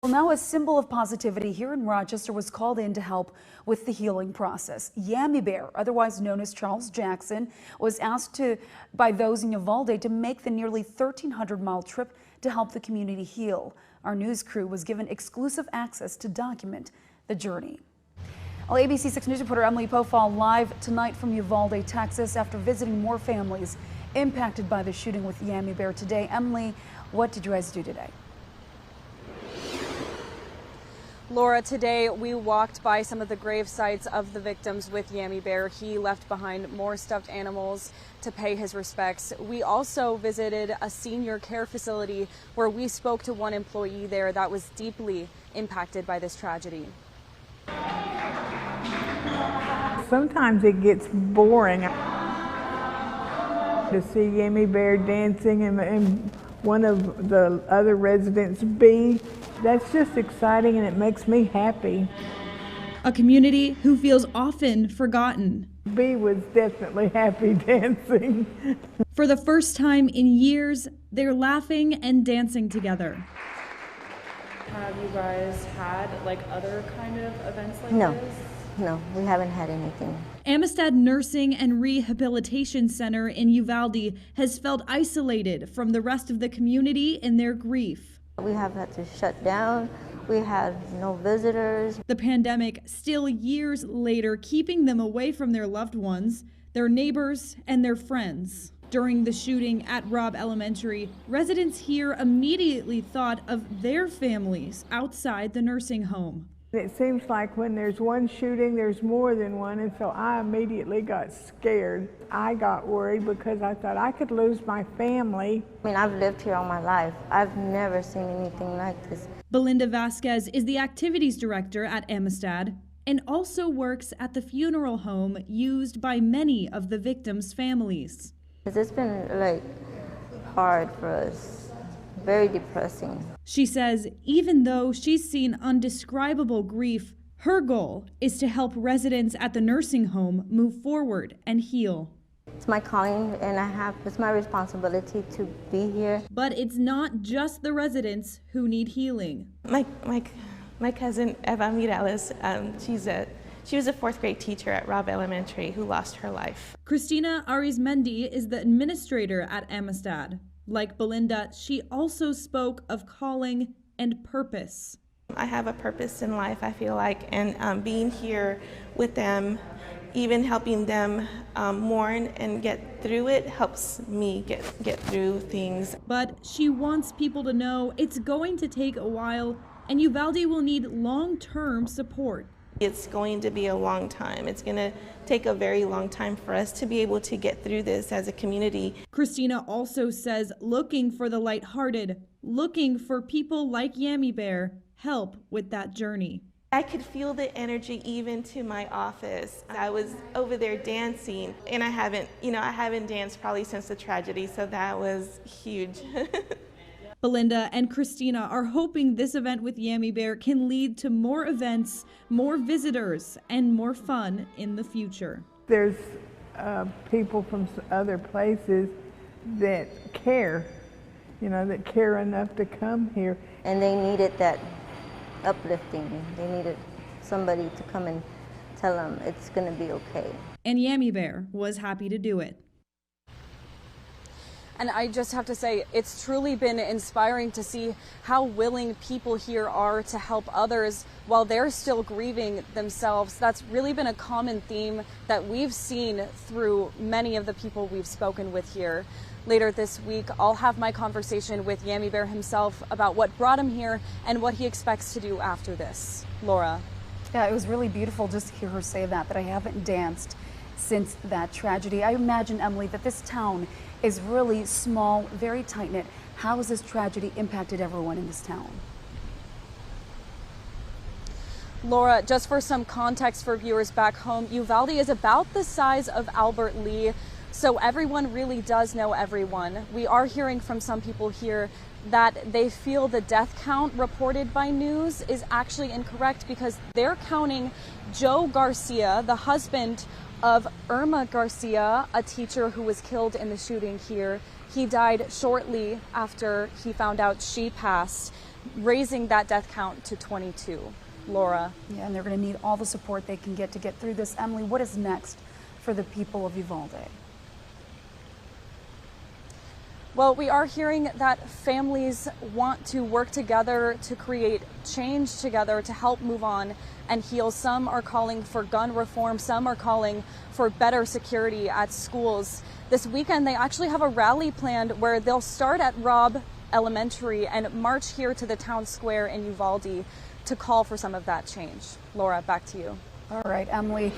Well, now a symbol of positivity here in Rochester was called in to help with the healing process. Yammy Bear, otherwise known as Charles Jackson, was asked by those in Uvalde to make the nearly 1,300-mile trip to help the community heal. Our news crew was given exclusive access to document the journey. Well, ABC 6 News reporter Emily Pofall live tonight from Uvalde, Texas, after visiting more families impacted by the shooting with Yammy Bear today. Emily, what did you guys do today? Laura, today we walked by some of the grave sites of the victims with Yammy Bear. He left behind more stuffed animals to pay his respects. We also visited a senior care facility where we spoke to one employee there that was deeply impacted by this tragedy. Sometimes it gets boring to see Yammy Bear dancing and one of the other residents, B. That's just exciting and it makes me happy. A community who feels often forgotten. B was definitely happy dancing. For the first time in years, they're laughing and dancing together. Have you guys had like other kind of events like this? No, we haven't had anything. Amistad Nursing and Rehabilitation Center in Uvalde has felt isolated from the rest of the community in their grief. We have had to shut down. We had no visitors. The pandemic still years later keeping them away from their loved ones, their neighbors, and their friends. During the shooting at Robb Elementary, residents here immediately thought of their families outside the nursing home. It seems like when there's one shooting, there's more than one, and so I immediately got scared. I got worried because I thought I could lose my family. I mean, I've lived here all my life. I've never seen anything like this. Belinda Vasquez is the activities director at Amistad and also works at the funeral home used by many of the victims' families. It's been like hard for us. Very depressing. She says even though she's seen undescribable grief, her goal is to help residents at the nursing home move forward and heal. It's my calling and it's my responsibility to be here. But it's not just the residents who need healing. My cousin Eva Mireles, she was a fourth grade teacher at Robb Elementary who lost her life. Christina Arizmendi is the administrator at Amistad. Like Belinda, she also spoke of calling and purpose. I have a purpose in life, I feel like, and being here with them, even helping them mourn and get through it, helps me get through things. But she wants people to know it's going to take a while, and Uvalde will need long-term support. It's going to be a long time. It's going to take a very long time for us to be able to get through this as a community. Christina also says looking for the lighthearted, looking for people like Yammy Bear, help with that journey. I could feel the energy even to my office. I was over there dancing, and I haven't danced probably since the tragedy, so that was huge. Belinda and Christina are hoping this event with Yammy Bear can lead to more events, more visitors, and more fun in the future. There's people from other places that care, that care enough to come here. And they needed that uplifting. They needed somebody to come and tell them it's going to be okay. And Yammy Bear was happy to do it. And I just have to say, it's truly been inspiring to see how willing people here are to help others while they're still grieving themselves. That's really been a common theme that we've seen through many of the people we've spoken with here. Later this week, I'll have my conversation with Yammy Bear himself about what brought him here and what he expects to do after this. Laura. Yeah, it was really beautiful just to hear her say that I haven't danced since that tragedy. I imagine, Emily, that this town is really small, very tight-knit. How has this tragedy impacted everyone in this town? Laura, just for some context for viewers back home, Uvalde is about the size of Albert Lea, so everyone really does know everyone. We are hearing from some people here that they feel the death count reported by news is actually incorrect because they're counting Joe Garcia, the husband of Irma Garcia, a teacher who was killed in the shooting here. He died shortly after he found out she passed. raising that death count to 22. Laura. Yeah, and they're going to need all the support they can get to get through this. Emily, what is next for the people of Uvalde? Well, we are hearing that families want to work together to create change together to help move on and heal. Some are calling for gun reform. Some are calling for better security at schools. This weekend, they actually have a rally planned where they'll start at Robb Elementary and march here to the town square in Uvalde to call for some of that change. Laura, back to you. All right, Emily.